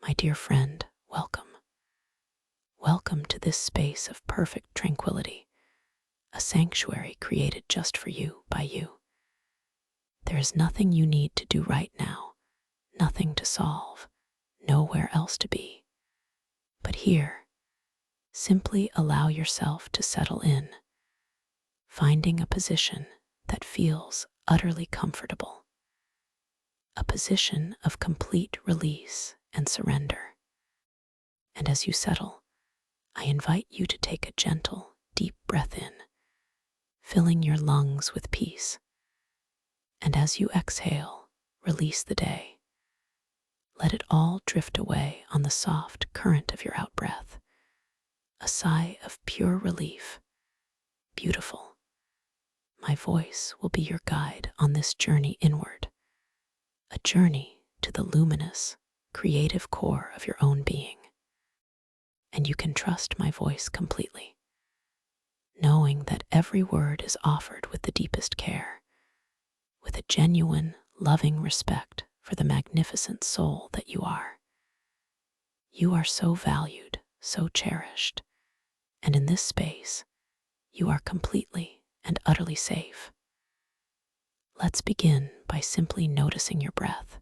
My dear friend, welcome. Welcome to this space of perfect tranquility, a sanctuary created just for you by you. There is nothing you need to do right now, nothing to solve, nowhere else to be. But here, simply allow yourself to settle in, finding a position that feels utterly comfortable, a position of complete release and surrender. And as you settle, I invite you to take a gentle, deep breath in, filling your lungs with peace. And as you exhale, release the day. Let it all drift away on the soft current of your out-breath, a sigh of pure relief. Beautiful. My voice will be your guide on this journey inward, a journey to the luminous, creative core of your own being. And you can trust my voice completely, knowing that every word is offered with the deepest care, with a genuine, loving respect for the magnificent soul that you are. You are so valued, so cherished, and in this space, you are completely and utterly safe. Let's begin by simply noticing your breath,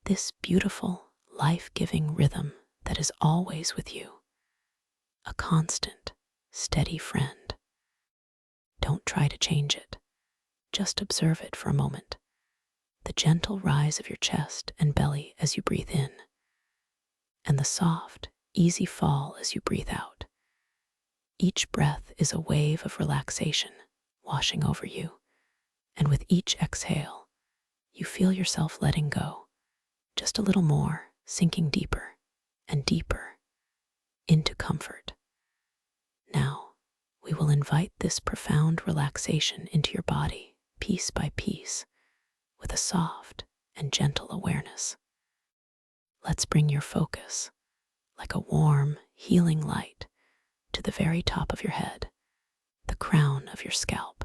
this beautiful, life-giving rhythm that is always with you, a constant, steady friend. Don't try to change it. Just observe it for a moment, the gentle rise of your chest and belly as you breathe in, and the soft, easy fall as you breathe out. Each breath is a wave of relaxation washing over you, and with each exhale, you feel yourself letting go, just a little more, sinking deeper and deeper into comfort. Now, we will invite this profound relaxation into your body, piece by piece, with a soft and gentle awareness. Let's bring your focus, like a warm, healing light, to the very top of your head, the crown of your scalp.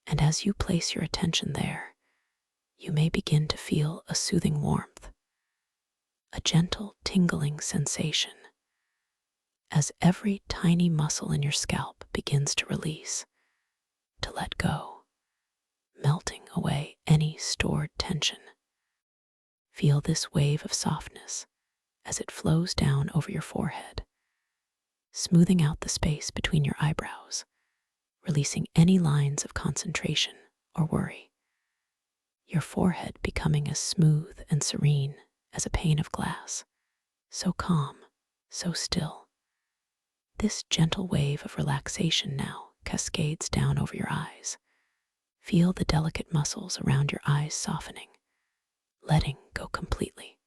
And as you place your attention there, you may begin to feel a soothing warmth, a gentle tingling sensation, as every tiny muscle in your scalp begins to release, to let go, melting away any stored tension. Feel this wave of softness as it flows down over your forehead, smoothing out the space between your eyebrows, releasing any lines of concentration or worry. Your forehead becoming as smooth and serene as a pane of glass, so calm, so still. This gentle wave of relaxation now cascades down over your eyes. Feel the delicate muscles around your eyes softening, letting go completely.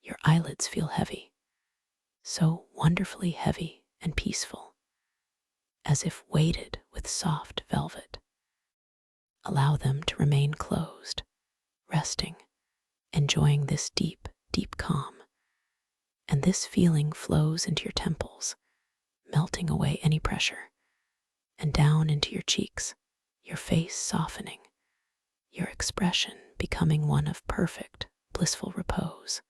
Your eyelids feel heavy, so wonderfully heavy and peaceful, as if weighted with soft velvet. Allow them to remain closed, resting, enjoying this deep, deep calm. And this feeling flows into your temples, melting away any pressure, and down into your cheeks, your face softening, your expression becoming one of perfect, blissful repose.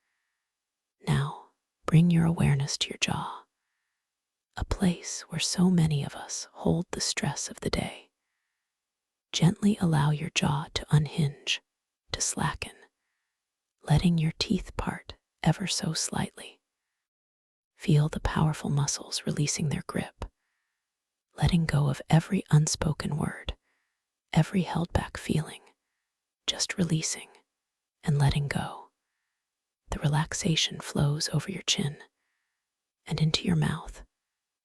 Now, bring your awareness to your jaw, a place where so many of us hold the stress of the day. Gently allow your jaw to unhinge, to slacken, letting your teeth part ever so slightly. Feel the powerful muscles releasing their grip, letting go of every unspoken word, every held back feeling, just releasing and letting go. The relaxation flows over your chin and into your mouth,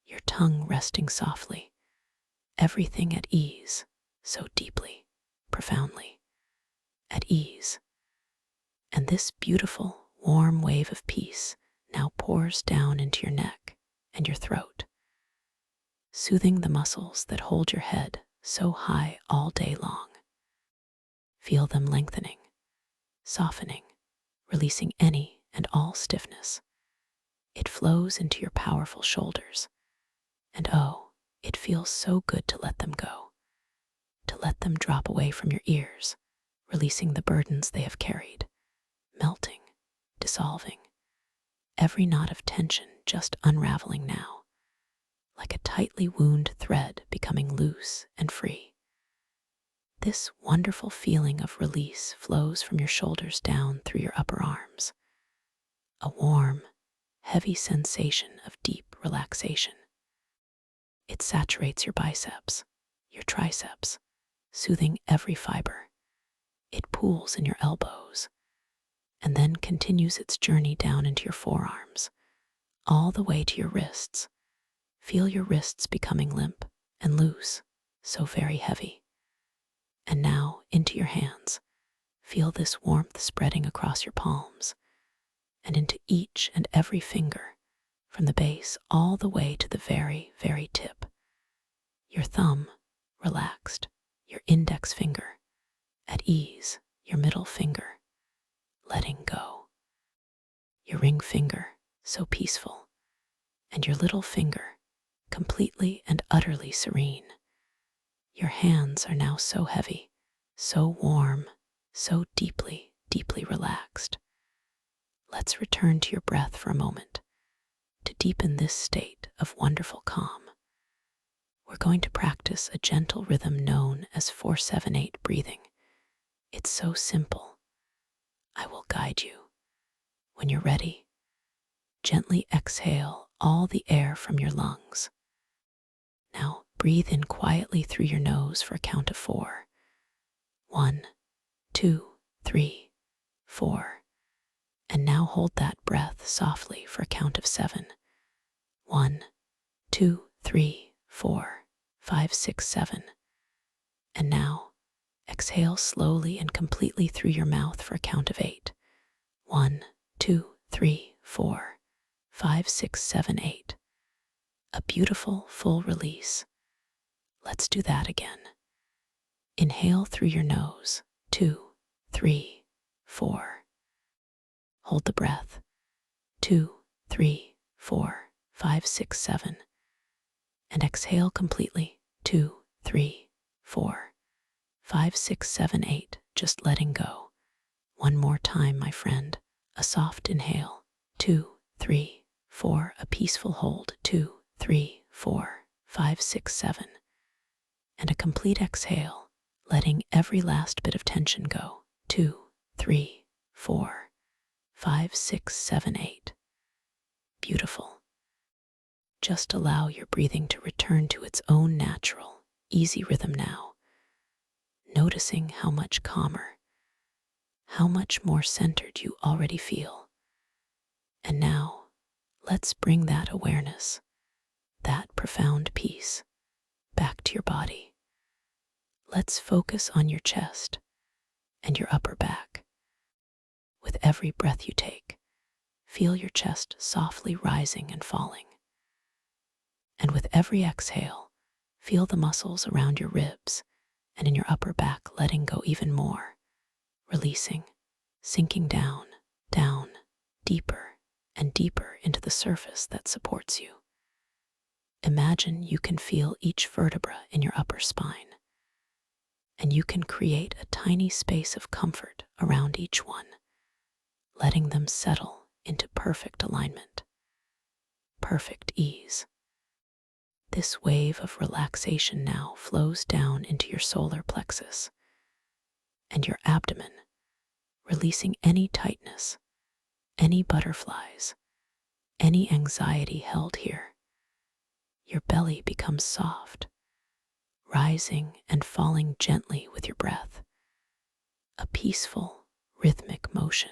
your tongue resting softly, everything at ease, so deeply, profoundly, at ease. And this beautiful, warm wave of peace now pours down into your neck and your throat, soothing the muscles that hold your head so high all day long. Feel them lengthening, softening, releasing any and all stiffness. It flows into your powerful shoulders, and oh, it feels so good to let them go, to let them drop away from your ears, releasing the burdens they have carried, melting, dissolving, every knot of tension just unraveling now, like a tightly wound thread becoming loose and free. This wonderful feeling of release flows from your shoulders down through your upper arms, a warm, heavy sensation of deep relaxation. It saturates your biceps, your triceps, soothing every fiber. It pools in your elbows, and then continues its journey down into your forearms, all the way to your wrists. Feel your wrists becoming limp and loose, so very heavy. And now into your hands. Feel this warmth spreading across your palms and into each and every finger, from the base all the way to the very, very tip. Your thumb, relaxed, your index finger, at ease, your middle finger, letting go. Your ring finger, so peaceful, and your little finger, completely and utterly serene. Your hands are now so heavy, so warm, so deeply, deeply relaxed. Let's return to your breath for a moment to deepen this state of wonderful calm. We're going to practice a gentle rhythm known as 4-7-8 breathing. It's so simple. I will guide you. When you're ready, gently exhale all the air from your lungs. Now breathe in quietly through your nose for a count of 4. 1, 2, 3, 4. And now hold that breath softly for a count of 7. 1, 2, 3, 4, 5, 6, 7. And now exhale slowly and completely through your mouth for a count of 8. 1, 2, 3, 4, 5, 6, 7, 8. A beautiful full release. Let's do that again. Inhale through your nose. 2, 3, 4. Hold the breath. 2, 3, 4, 5, 6, 7. And exhale completely. 2, 3, 4, 5, 6, 7, 8. Just letting go. One more time, my friend. A soft inhale. 2, 3, 4. A peaceful hold. 2, 3, 4, 5, 6, 7. And a complete exhale, letting every last bit of tension go. 2, 3, 4, 5, 6, 7, 8. Beautiful. Just allow your breathing to return to its own natural, easy rhythm now, noticing how much calmer, how much more centered you already feel. And now, let's bring that awareness, that profound peace, back to your body. Let's focus on your chest and your upper back. With every breath you take, feel your chest softly rising and falling. And with every exhale, feel the muscles around your ribs and in your upper back letting go even more, releasing, sinking down, down, deeper and deeper into the surface that supports you. Imagine you can feel each vertebra in your upper spine, and you can create a tiny space of comfort around each one, letting them settle into perfect alignment, perfect ease. This wave of relaxation now flows down into your solar plexus and your abdomen, releasing any tightness, any butterflies, any anxiety held here. Your belly becomes soft, rising and falling gently with your breath, a peaceful, rhythmic motion.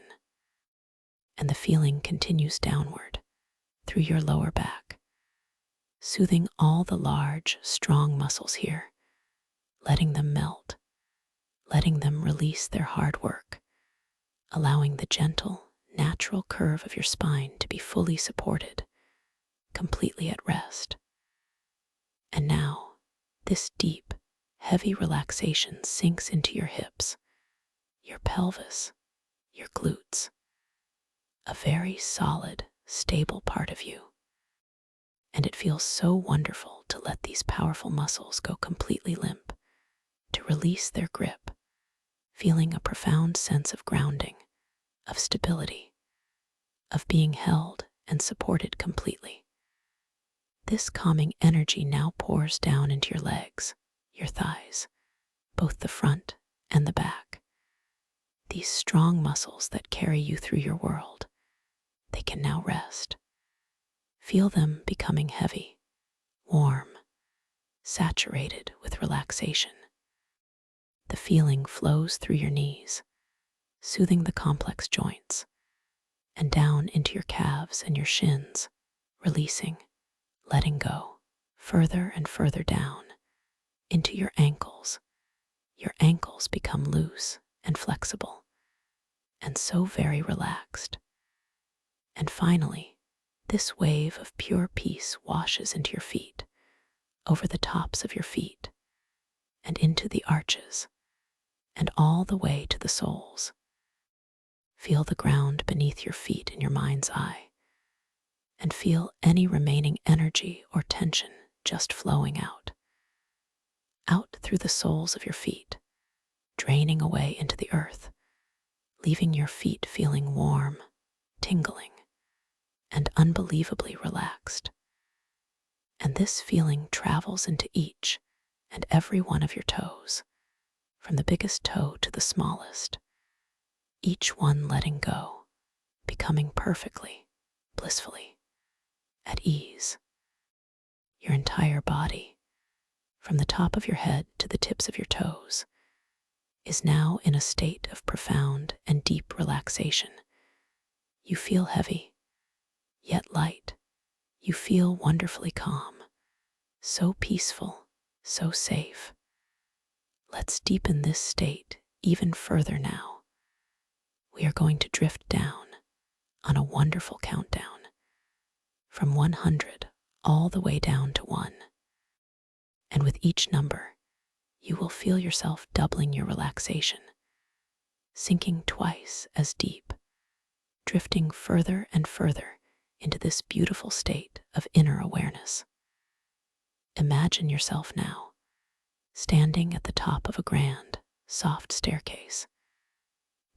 And the feeling continues downward through your lower back, soothing all the large, strong muscles here, letting them melt, letting them release their hard work, allowing the gentle, natural curve of your spine to be fully supported, completely at rest. And now, this deep, heavy relaxation sinks into your hips, your pelvis, your glutes, a very solid, stable part of you. And it feels so wonderful to let these powerful muscles go completely limp, to release their grip, feeling a profound sense of grounding, of stability, of being held and supported completely. This calming energy now pours down into your legs, your thighs, both the front and the back. These strong muscles that carry you through your world, they can now rest. Feel them becoming heavy, warm, saturated with relaxation. The feeling flows through your knees, soothing the complex joints, and down into your calves and your shins, releasing, letting go, further and further down, into your ankles. Your ankles become loose and flexible, and so very relaxed. And finally, this wave of pure peace washes into your feet, over the tops of your feet, and into the arches, and all the way to the soles. Feel the ground beneath your feet in your mind's eye, and feel any remaining energy or tension just flowing out. Out through the soles of your feet, draining away into the earth, leaving your feet feeling warm, tingling, and unbelievably relaxed. And this feeling travels into each and every one of your toes, from the biggest toe to the smallest, each one letting go, becoming perfectly, blissfully, at ease. Your entire body, from the top of your head to the tips of your toes, is now in a state of profound and deep relaxation. You feel heavy, yet light. You feel wonderfully calm, so peaceful, so safe. Let's deepen this state even further now. We are going to drift down on a wonderful countdown, from 100 all the way down to 1. And with each number, you will feel yourself doubling your relaxation, sinking twice as deep, drifting further and further into this beautiful state of inner awareness. Imagine yourself now, standing at the top of a grand, soft staircase.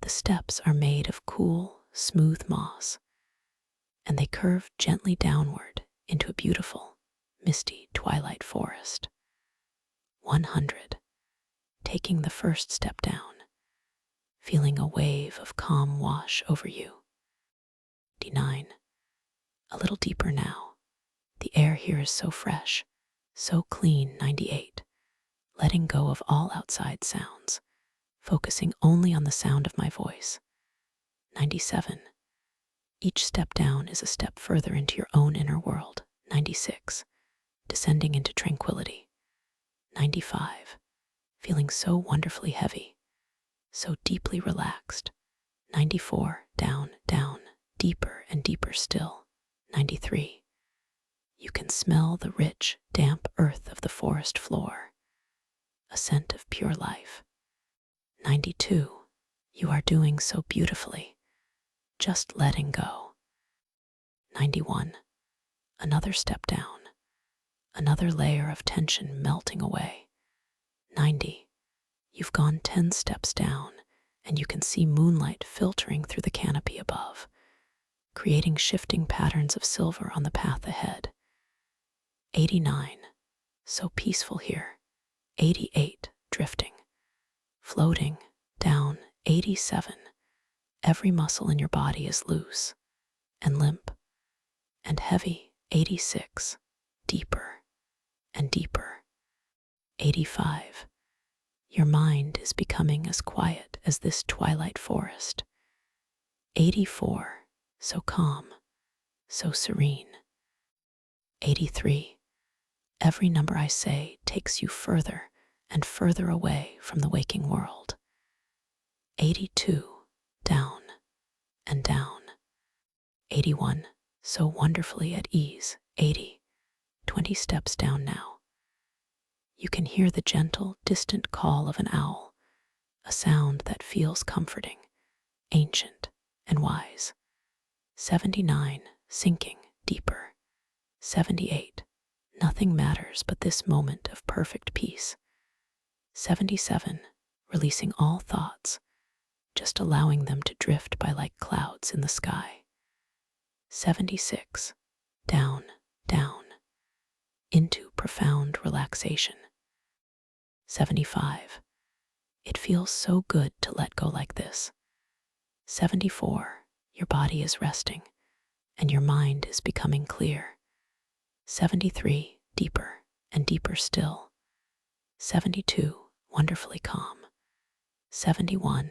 The steps are made of cool, smooth moss, and they curve gently downward into a beautiful, misty twilight forest. 100, taking the first step down, feeling a wave of calm wash over you. 99, a little deeper now. The air here is so fresh, so clean. 98, letting go of all outside sounds, focusing only on the sound of my voice. 97, each step down is a step further into your own inner world. 96, descending into tranquility. 95, feeling so wonderfully heavy, so deeply relaxed. 94, down, down, deeper and deeper still. 93, you can smell the rich, damp earth of the forest floor, a scent of pure life. 92, you are doing so beautifully, just letting go. 91, another step down, another layer of tension melting away. 90, you've gone 10 steps down, and you can see moonlight filtering through the canopy above, creating shifting patterns of silver on the path ahead. 89, so peaceful here. 88, drifting, floating down. 87, every muscle in your body is loose and limp and heavy. 86, deeper and deeper. 85, your mind is becoming as quiet as this twilight forest. 84, so calm, so serene. 83, every number I say takes you further and further away from the waking world. 82, down and down. 81, so wonderfully at ease. 80, 20 steps down now. You can hear the gentle, distant call of an owl, a sound that feels comforting, ancient, and wise. 79, sinking deeper. 78, nothing matters but this moment of perfect peace. 77, releasing all thoughts, just allowing them to drift by like clouds in the sky. 76. Down, down, into profound relaxation. 75. It feels so good to let go like this. 74. Your body is resting, and your mind is becoming clear. 73. Deeper and deeper still. 72. Wonderfully calm. 71.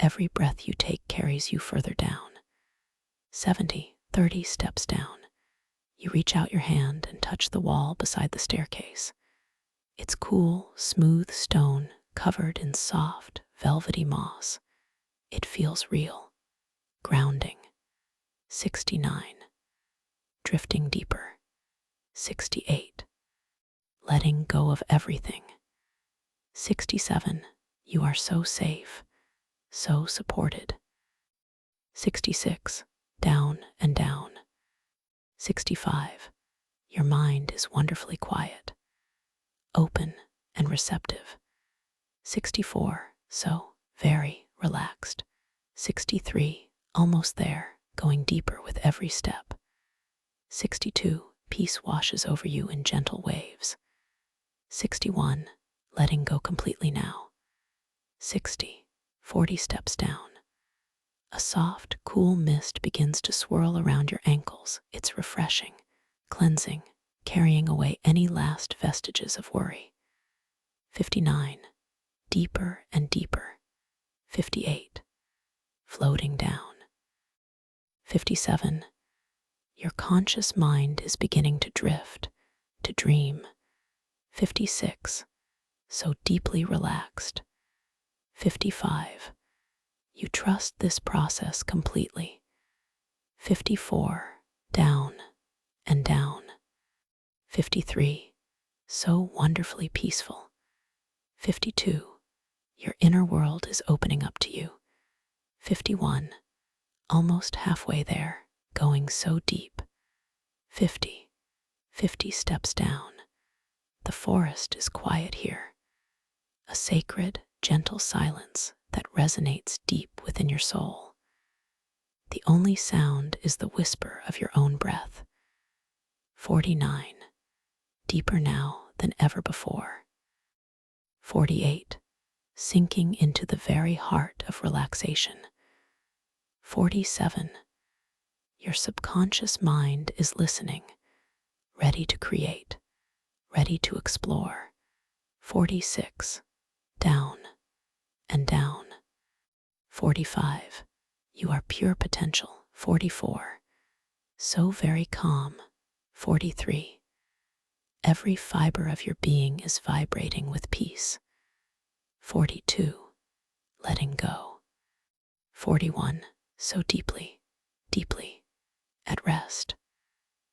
Every breath you take carries you further down. 70. 30 steps down. You reach out your hand and touch the wall beside the staircase. It's cool, smooth stone covered in soft, velvety moss. It feels real, grounding. 69. Drifting deeper. 68. Letting go of everything. 67. You are so safe, so supported. 66. Down and down. 65. Your mind is wonderfully quiet, open and receptive. 64. So very relaxed. 63. Almost there, going deeper with every step. 62. Peace washes over you in gentle waves. 61. Letting go completely now. 60. 40 steps down. A soft, cool mist begins to swirl around your ankles. It's refreshing, cleansing, carrying away any last vestiges of worry. 59. Deeper and deeper. 58. Floating down. 57. Your conscious mind is beginning to drift, to dream. 56. So deeply relaxed. 55. You trust this process completely. 54. Down and down. 53. So wonderfully peaceful. 52. Your inner world is opening up to you. 51. Almost halfway there, going so deep. 50. 50 steps down. The forest is quiet here. A sacred, gentle silence that resonates deep within your soul. The only sound is the whisper of your own breath. 49. Deeper now than ever before. 48. Sinking into the very heart of relaxation. 47. Your subconscious mind is listening, ready to create, ready to explore. 46. Down and down. 45. You are pure potential. 44. So very calm. 43. Every fiber of your being is vibrating with peace. 42. Letting go. 41. So deeply, deeply at rest.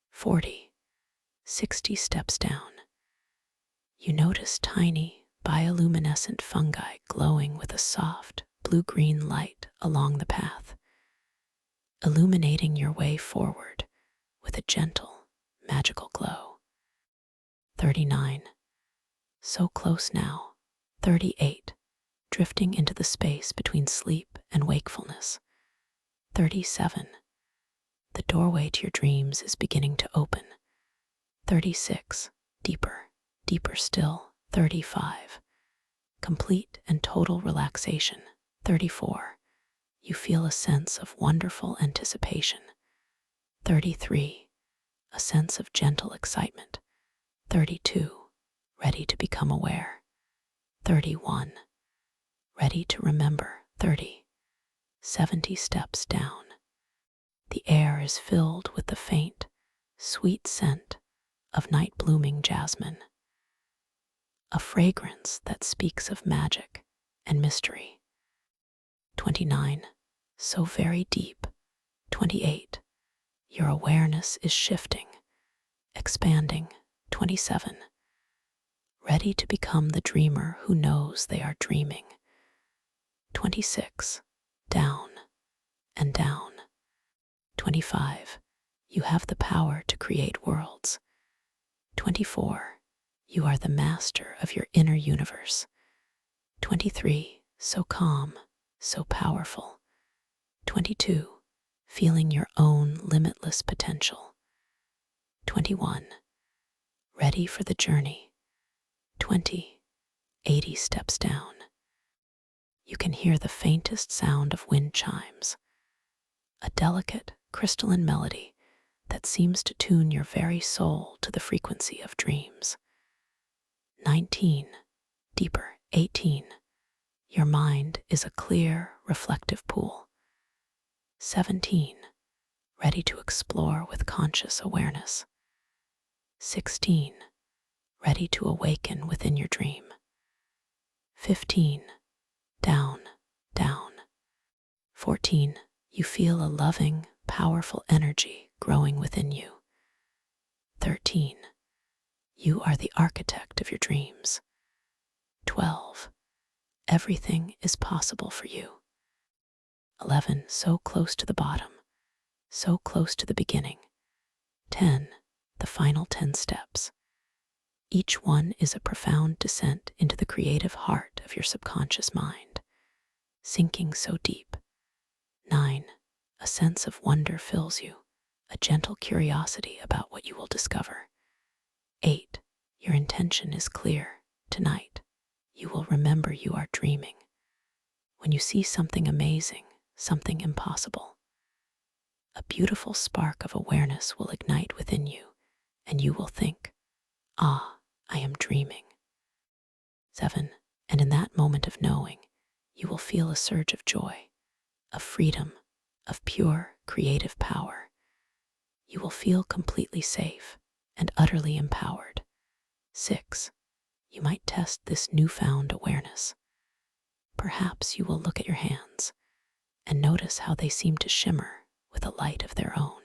40. 60 steps down. You notice tiny, bioluminescent fungi glowing with a soft, blue-green light along the path, illuminating your way forward with a gentle, magical glow. 39. So close now. 38. Drifting into the space between sleep and wakefulness. 37. The doorway to your dreams is beginning to open. 36. Deeper, deeper still. 35. Complete and total relaxation. 34. You feel a sense of wonderful anticipation. 33. A sense of gentle excitement. 32. Ready to become aware. 31. Ready to remember. 30. 70 steps down. The air is filled with the faint, sweet scent of night-blooming jasmine, a fragrance that speaks of magic and mystery. 29. So very deep. 28. Your awareness is shifting, expanding. 27. Ready to become the dreamer who knows they are dreaming. 26. Down and down. 25. You have the power to create worlds. 24. You are the master of your inner universe. 23. So calm, so powerful. 22. feeling your own limitless potential. 21. Ready for the journey. 20. 80 steps down. You can hear the faintest sound of wind chimes, a delicate, crystalline melody that seems to tune your very soul to the frequency of dreams. 19. Deeper. 18. Your mind is a clear, reflective pool. 17. Ready to explore with conscious awareness. 16. Ready to awaken within your dream. 15. Down, down. 14. You feel a loving, powerful energy growing within you. 13. You are the architect of your dreams. 12. Everything is possible for you. 11. So close to the bottom, so close to the beginning. 10. The final 10 steps. Each one is a profound descent into the creative heart of your subconscious mind, sinking so deep. 9. A sense of wonder fills you, a gentle curiosity about what you will discover. 8. Your intention is clear. Tonight, you will remember you are dreaming. When you see something amazing, something impossible, a beautiful spark of awareness will ignite within you, and you will think, "Ah, I am dreaming." 7. And in that moment of knowing, you will feel a surge of joy, of freedom, of pure creative power. You will feel completely safe and utterly empowered. 6. You might test this newfound awareness. Perhaps you will look at your hands and notice how they seem to shimmer with a light of their own.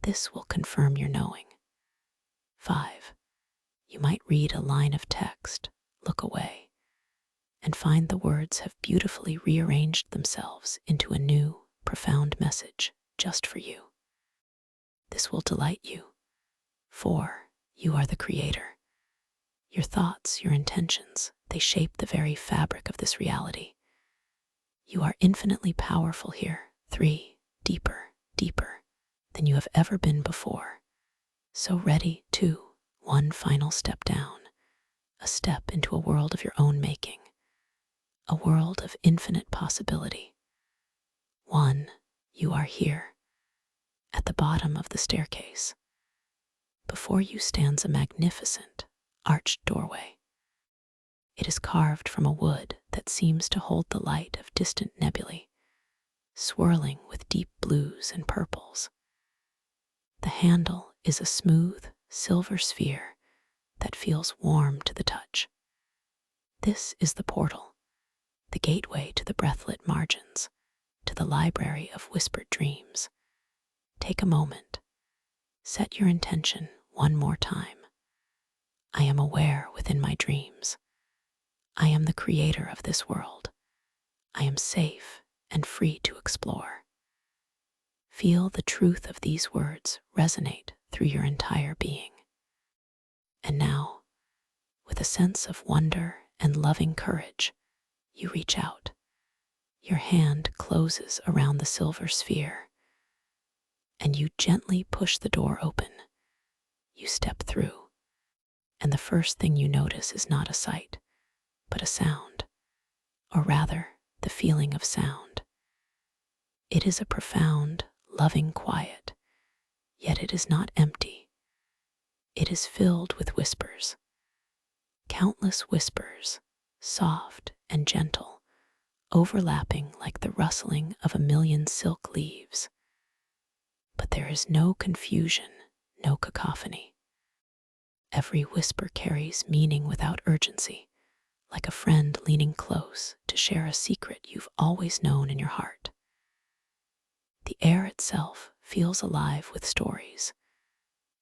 This will confirm your knowing. 5. You might read a line of text, look away, and find the words have beautifully rearranged themselves into a new, profound message just for you. This will delight you. 4. You are the creator. Your thoughts, your intentions, they shape the very fabric of this reality. You are infinitely powerful here. 3. Deeper, deeper than you have ever been before. So ready. 2. One final step down, a step into a world of your own making, a world of infinite possibility. 1. You are here, at the bottom of the staircase. Before you stands a magnificent, arched doorway. It is carved from a wood that seems to hold the light of distant nebulae, swirling with deep blues and purples. The handle is a smooth, silver sphere that feels warm to the touch. This is the portal, the gateway to the breathlit margins, to the library of whispered dreams. Take a moment. Set your intention one more time. I am aware within my dreams. I am the creator of this world. I am safe and free to explore. Feel the truth of these words resonate through your entire being. And now, with a sense of wonder and loving courage, you reach out. Your hand closes around the silver sphere, and you gently push the door open. You step through, and the first thing you notice is not a sight, but a sound, or rather, the feeling of sound. It is a profound, loving quiet, yet it is not empty. It is filled with whispers, countless whispers, soft and gentle, overlapping like the rustling of a million silk leaves. But there is no confusion, no cacophony. Every whisper carries meaning without urgency, like a friend leaning close to share a secret you've always known in your heart. The air itself feels alive with stories,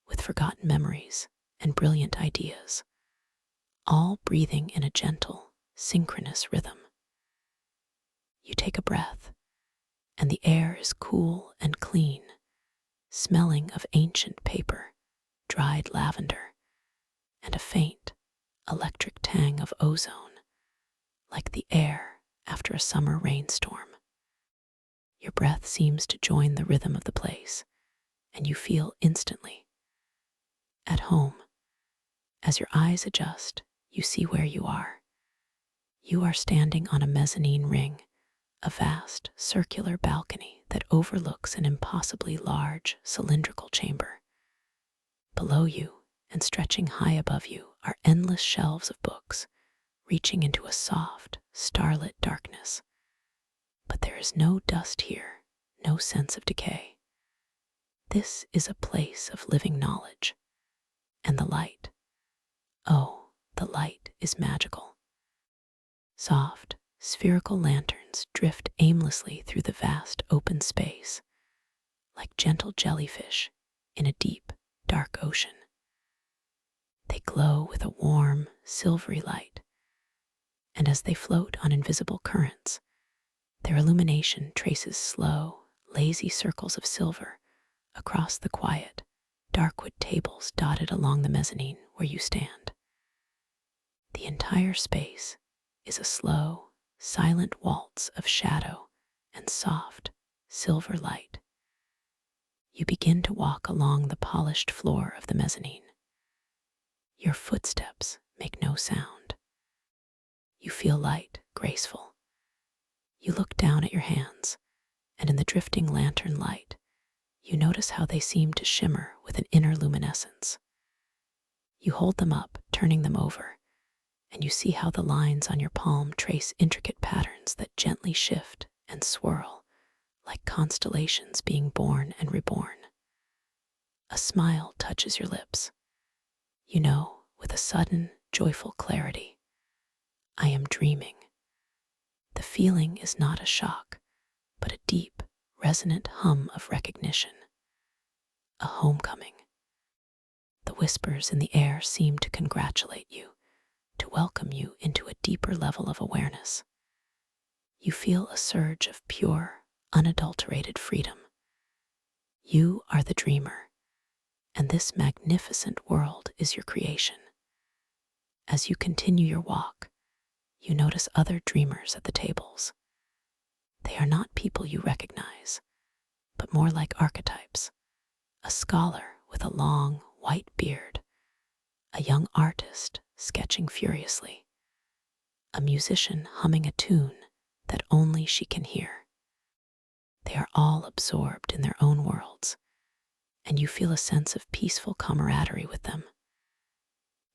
with forgotten memories and brilliant ideas, all breathing in a gentle, synchronous rhythm. You take a breath, and the air is cool and clean, smelling of ancient paper, dried lavender, and a faint, electric tang of ozone, like the air after a summer rainstorm. Your breath seems to join the rhythm of the place, and you feel instantly at home. As your eyes adjust, you see where you are. You are standing on a mezzanine ring, a vast circular balcony that overlooks an impossibly large cylindrical chamber. Below you, and stretching high above you, are endless shelves of books, reaching into a soft, starlit darkness. But there is no dust here, no sense of decay. This is a place of living knowledge. And the light, oh, the light is magical. Soft, spherical lanterns drift aimlessly through the vast open space, like gentle jellyfish in a deep, dark ocean. They glow with a warm, silvery light, and as they float on invisible currents, their illumination traces slow, lazy circles of silver across the quiet, dark wood tables dotted along the mezzanine where you stand. The entire space is a slow, silent waltz of shadow and soft, silver light. You begin to walk along the polished floor of the mezzanine. Your footsteps make no sound. You feel light, graceful. You look down at your hands, and in the drifting lantern light, you notice how they seem to shimmer with an inner luminescence. You hold them up, turning them over, and you see how the lines on your palm trace intricate patterns that gently shift and swirl, like constellations being born and reborn. A smile touches your lips. You know, with a sudden, joyful clarity, I am dreaming. The feeling is not a shock, but a deep, resonant hum of recognition. A homecoming. The whispers in the air seem to congratulate you, to welcome you into a deeper level of awareness. You feel a surge of pure, unadulterated freedom. You are the dreamer, and this magnificent world is your creation. As you continue your walk, you notice other dreamers at the tables. They are not people you recognize, but more like archetypes. A scholar with a long, white beard, a young artist sketching furiously, a musician humming a tune that only she can hear. They are all absorbed in their own worlds, and you feel a sense of peaceful camaraderie with them.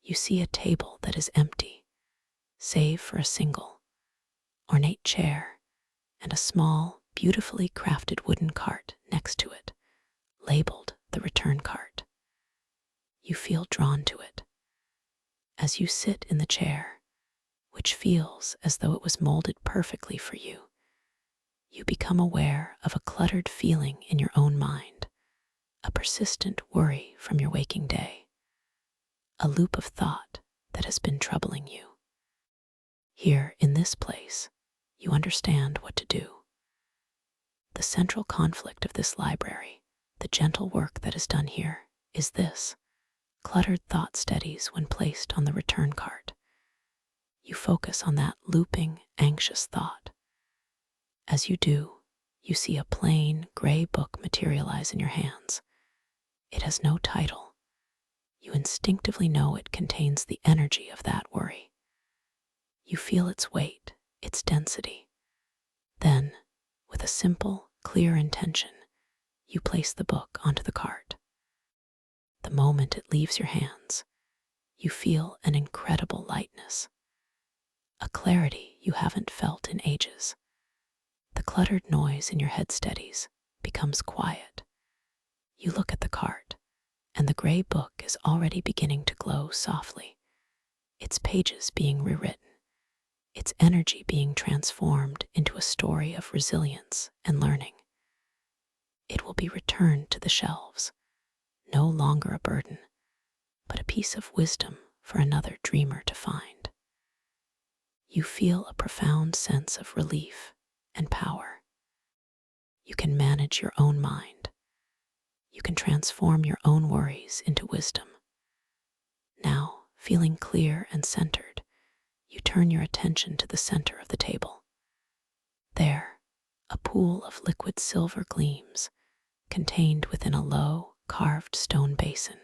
You see a table that is empty, save for a single, ornate chair and a small, beautifully crafted wooden cart next to it, labeled the return cart. You feel drawn to it. As you sit in the chair, which feels as though it was molded perfectly for you, you become aware of a cluttered feeling in your own mind, a persistent worry from your waking day, a loop of thought that has been troubling you. Here, in this place, you understand what to do. The central conflict of this library, the gentle work that is done here, is this: cluttered thought steadies when placed on the return cart. You focus on that looping, anxious thought. As you do, you see a plain, gray book materialize in your hands. It has no title. You instinctively know it contains the energy of that worry. You feel its weight, its density. Then, with a simple, clear intention, you place the book onto the cart. The moment it leaves your hands, you feel an incredible lightness, a clarity you haven't felt in ages. The cluttered noise in your head steadies, becomes quiet. You look at the cart, and the gray book is already beginning to glow softly, its pages being rewritten, its energy being transformed into a story of resilience and learning. It will be returned to the shelves, no longer a burden, but a piece of wisdom for another dreamer to find. You feel a profound sense of relief and power. You can manage your own mind. You can transform your own worries into wisdom. Now, feeling clear and centered, you turn your attention to the center of the table. There, A pool of liquid silver gleams, contained within a low, carved stone basin.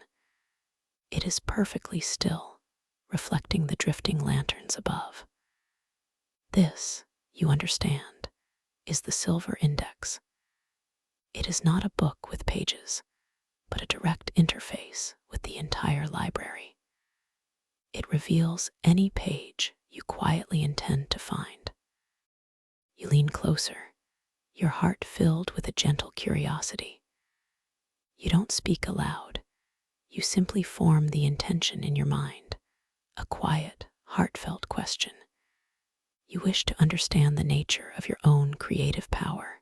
It is perfectly still, reflecting the drifting lanterns above. This, you understand, is the silver index. It is not a book with pages, but a direct interface with the entire library. It reveals any page you quietly intend to find. You lean closer, your heart filled with a gentle curiosity. You don't speak aloud. You simply form the intention in your mind, a quiet, heartfelt question. You wish to understand the nature of your own creative power.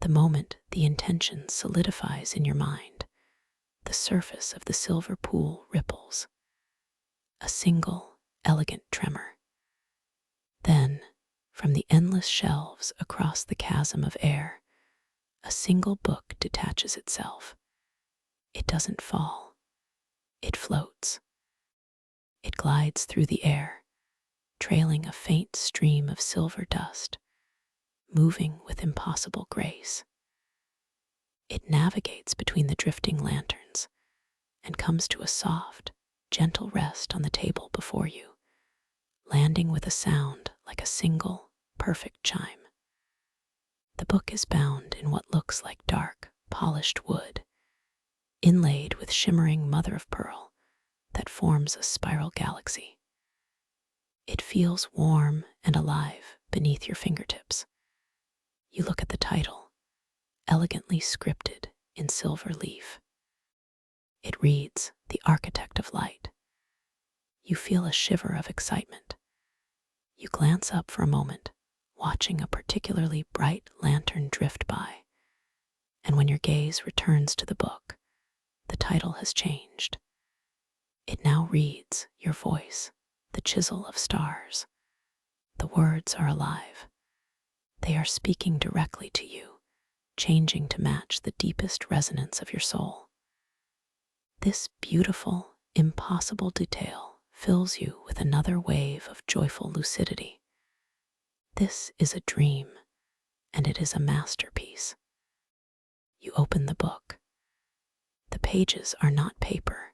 The moment the intention solidifies in your mind, the surface of the silver pool ripples. A single, elegant tremor. Then, from the endless shelves across the chasm of air, a single book detaches itself. It doesn't fall. It floats. It glides through the air, trailing a faint stream of silver dust, moving with impossible grace. It navigates between the drifting lanterns and comes to a soft, gentle rest on the table before you, landing with a sound like a single, perfect chime. The book is bound in what looks like dark, polished wood, inlaid with shimmering mother-of-pearl that forms a spiral galaxy. It feels warm and alive beneath your fingertips. You look at the title, elegantly scripted in silver leaf. It reads, "The Architect of Light." You feel a shiver of excitement. You glance up for a moment, watching a particularly bright lantern drift by. And when your gaze returns to the book, the title has changed. It now reads, "Your Voice, the Chisel of Stars." The words are alive. They are speaking directly to you, changing to match the deepest resonance of your soul. This beautiful, impossible detail fills you with another wave of joyful lucidity. This is a dream, and it is a masterpiece. You open the book. The pages are not paper,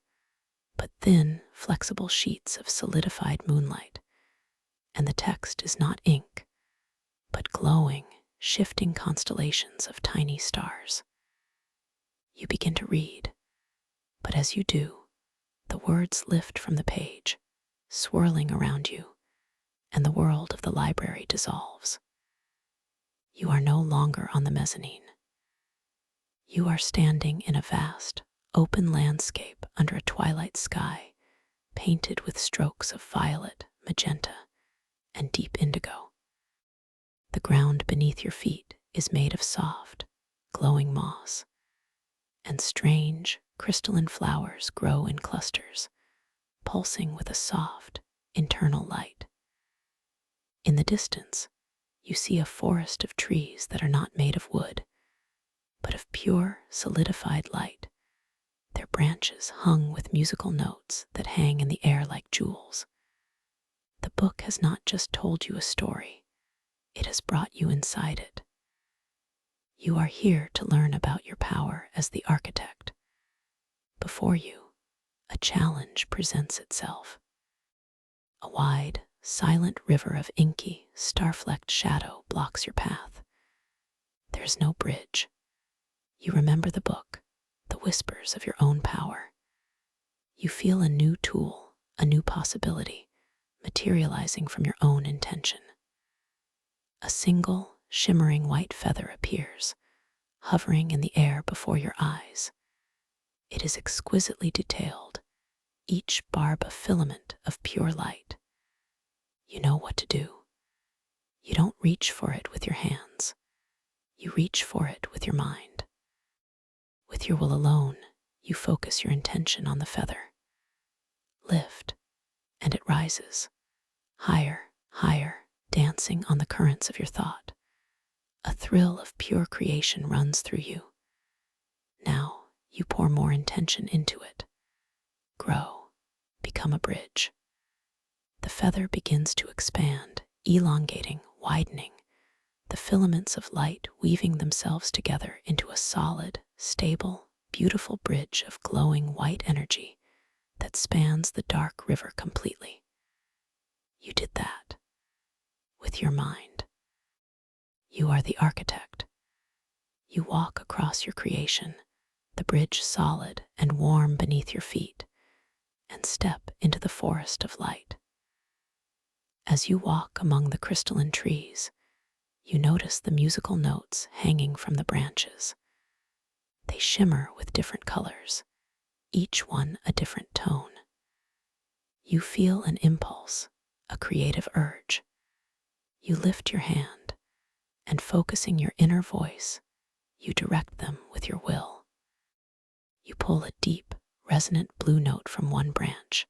but thin, flexible sheets of solidified moonlight, and the text is not ink, but glowing, shifting constellations of tiny stars. You begin to read, but as you do, the words lift from the page, swirling around you, and the world of the library dissolves. You are no longer on the mezzanine. You are standing in a vast, open landscape under a twilight sky, painted with strokes of violet, magenta, and deep indigo. The ground beneath your feet is made of soft, glowing moss, and strange, crystalline flowers grow in clusters, pulsing with a soft, internal light. In the distance, you see a forest of trees that are not made of wood, but of pure, solidified light, their branches hung with musical notes that hang in the air like jewels. The book has not just told you a story, it has brought you inside it. You are here to learn about your power as the architect. Before you, a challenge presents itself. A wide, silent river of inky, star-flecked shadow blocks your path. There's no bridge. You remember the book, the whispers of your own power. You feel a new tool, a new possibility, materializing from your own intention. A single, shimmering white feather appears, hovering in the air before your eyes. It is exquisitely detailed, each barb a filament of pure light. You know what to do. You don't reach for it with your hands. You reach for it with your mind. With your will alone, you focus your intention on the feather. Lift, and it rises, higher, higher, dancing on the currents of your thought. A thrill of pure creation runs through you. Now you pour more intention into it. Grow, become a bridge. The feather begins to expand, elongating, widening, the filaments of light weaving themselves together into a solid, stable, beautiful bridge of glowing white energy that spans the dark river completely. You did that with your mind. You are the architect. You walk across your creation, the bridge solid and warm beneath your feet, and step into the forest of light. As you walk among the crystalline trees, you notice the musical notes hanging from the branches. They shimmer with different colors, each one a different tone. You feel an impulse, a creative urge. You lift your hand, and focusing your inner voice, you direct them with your will. You pull a deep, resonant blue note from one branch,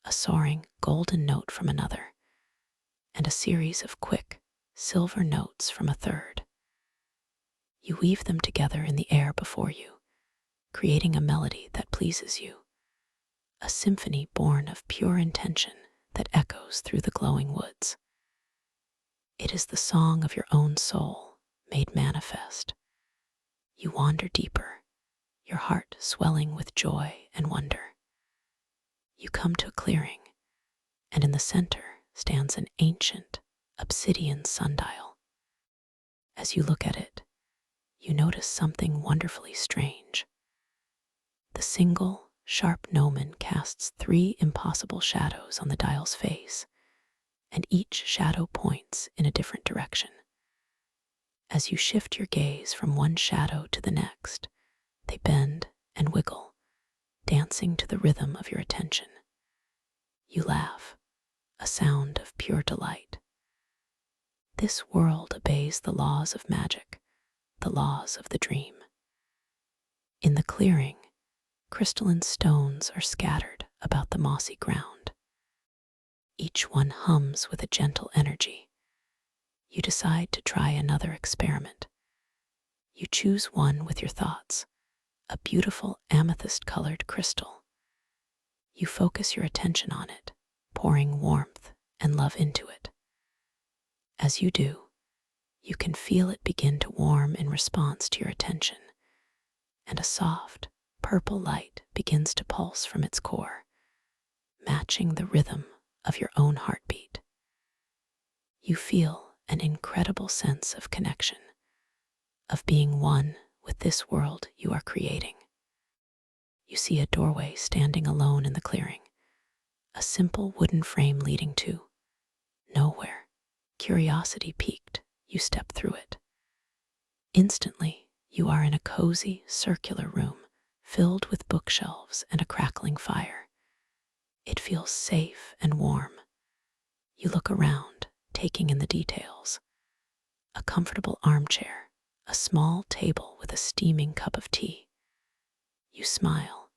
a soaring golden note from another, and a series of quick, silver notes from a third. You weave them together in the air before you, creating a melody that pleases you, a symphony born of pure intention that echoes through the glowing woods. It is the song of your own soul made manifest. You wander deeper, your heart swelling with joy and wonder. You come to a clearing, and in the center stands an ancient obsidian sundial. As you look at it, you notice something wonderfully strange. The single, sharp gnomon casts 3 impossible shadows on the dial's face, and each shadow points in a different direction. As you shift your gaze from one shadow to the next, they bend and wiggle, dancing to the rhythm of your attention. You laugh, a sound of pure delight. This world obeys the laws of magic, the laws of the dream. In the clearing, crystalline stones are scattered about the mossy ground. Each one hums with a gentle energy. You decide to try another experiment. You choose one with your thoughts, a beautiful amethyst-colored crystal. You focus your attention on it, pouring warmth and love into it. As you do, you can feel it begin to warm in response to your attention, and a soft, purple light begins to pulse from its core, matching the rhythm of your own heartbeat. You feel an incredible sense of connection, of being one with this world you are creating. You see a doorway standing alone in the clearing, a simple wooden frame leading to nowhere. Curiosity piqued, you step through it. Instantly, you are in a cozy, circular room filled with bookshelves and a crackling fire. It feels safe and warm. You look around, taking in the details. A comfortable armchair, a small table with a steaming cup of tea. You smile,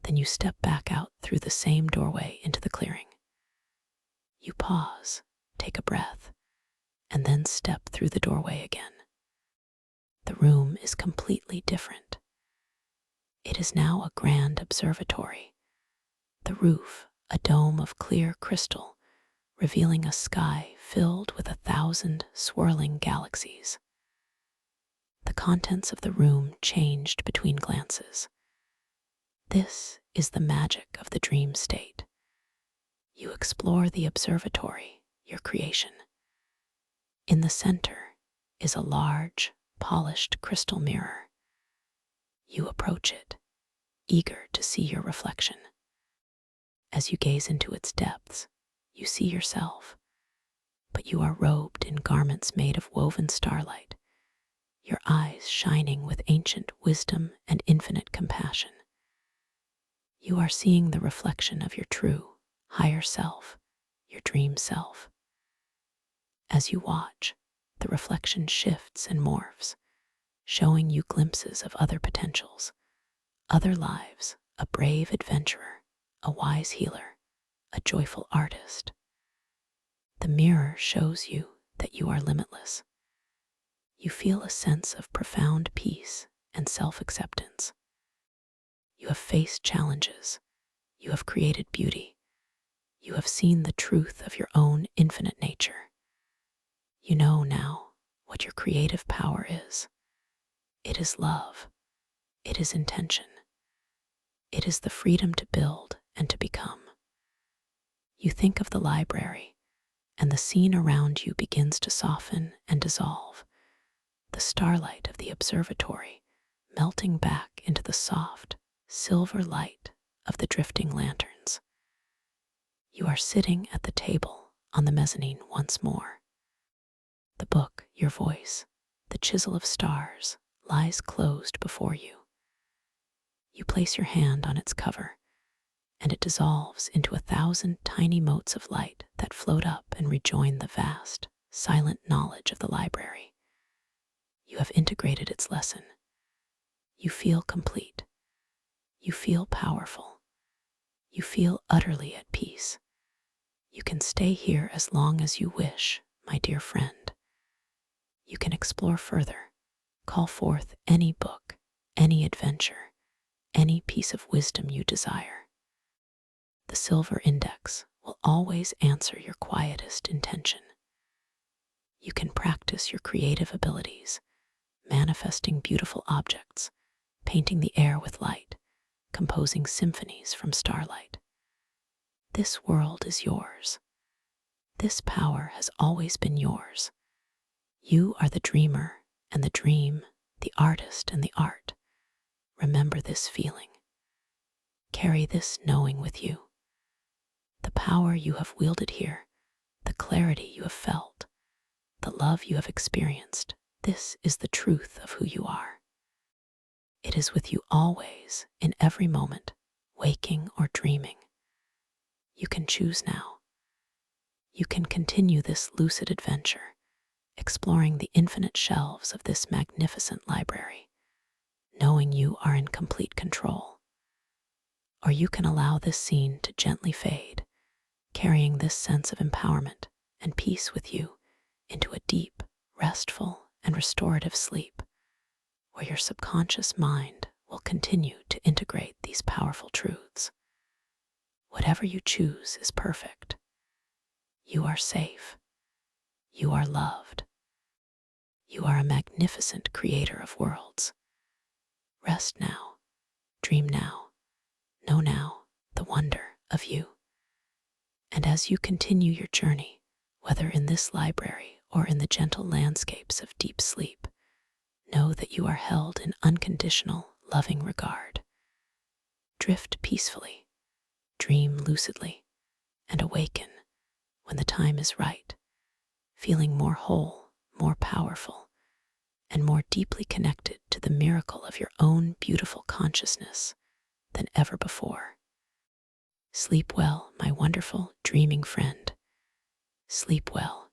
then you step back out through the same doorway into the clearing. You pause, take a breath, and then step through the doorway again. The room is completely different. It is now a grand observatory. The roof, a dome of clear crystal, revealing a sky filled with 1,000 swirling galaxies. The contents of the room changed between glances. This is the magic of the dream state. You explore the observatory, your creation. In the center is a large, polished crystal mirror. You approach it, eager to see your reflection. As you gaze into its depths, you see yourself, but you are robed in garments made of woven starlight, your eyes shining with ancient wisdom and infinite compassion. You are seeing the reflection of your true, higher self, your dream self. As you watch, the reflection shifts and morphs, showing you glimpses of other potentials, other lives, a brave adventurer, a wise healer, a joyful artist. The mirror shows you that you are limitless. You feel a sense of profound peace and self-acceptance. You have faced challenges. You have created beauty. You have seen the truth of your own infinite nature. You know now what your creative power is. It is love. It is intention. It is the freedom to build and to become. You think of the library, and the scene around you begins to soften and dissolve. The starlight of the observatory melting back into the soft, silver light of the drifting lanterns. You are sitting at the table on the mezzanine once more. The book, your voice, the chisel of stars, lies closed before you. You place your hand on its cover, and it dissolves into 1,000 tiny motes of light that float up and rejoin the vast, silent knowledge of the library. You have integrated its lesson. You feel complete. You feel powerful. You feel utterly at peace. You can stay here as long as you wish, my dear friend. You can explore further, call forth any book, any adventure, any piece of wisdom you desire. The silver index will always answer your quietest intention. You can practice your creative abilities, manifesting beautiful objects, painting the air with light, composing symphonies from starlight. This world is yours. This power has always been yours. You are the dreamer and the dream, the artist and the art. Remember this feeling. Carry this knowing with you. The power you have wielded here, the clarity you have felt, the love you have experienced, this is the truth of who you are. It is with you always, in every moment, waking or dreaming. You can choose now. You can continue this lucid adventure, exploring the infinite shelves of this magnificent library, knowing you are in complete control. Or you can allow this scene to gently fade, carrying this sense of empowerment and peace with you into a deep, restful, and restorative sleep, where your subconscious mind will continue to integrate these powerful truths. Whatever you choose is perfect. You are safe. You are loved. You are a magnificent creator of worlds. Rest now, dream now, know now the wonder of you. And as you continue your journey, whether in this library or in the gentle landscapes of deep sleep, know that you are held in unconditional, loving regard. Drift peacefully, dream lucidly, and awaken when the time is right, feeling more whole, more powerful, and more deeply connected to the miracle of your own beautiful consciousness than ever before. Sleep well, my wonderful dreaming friend. Sleep well.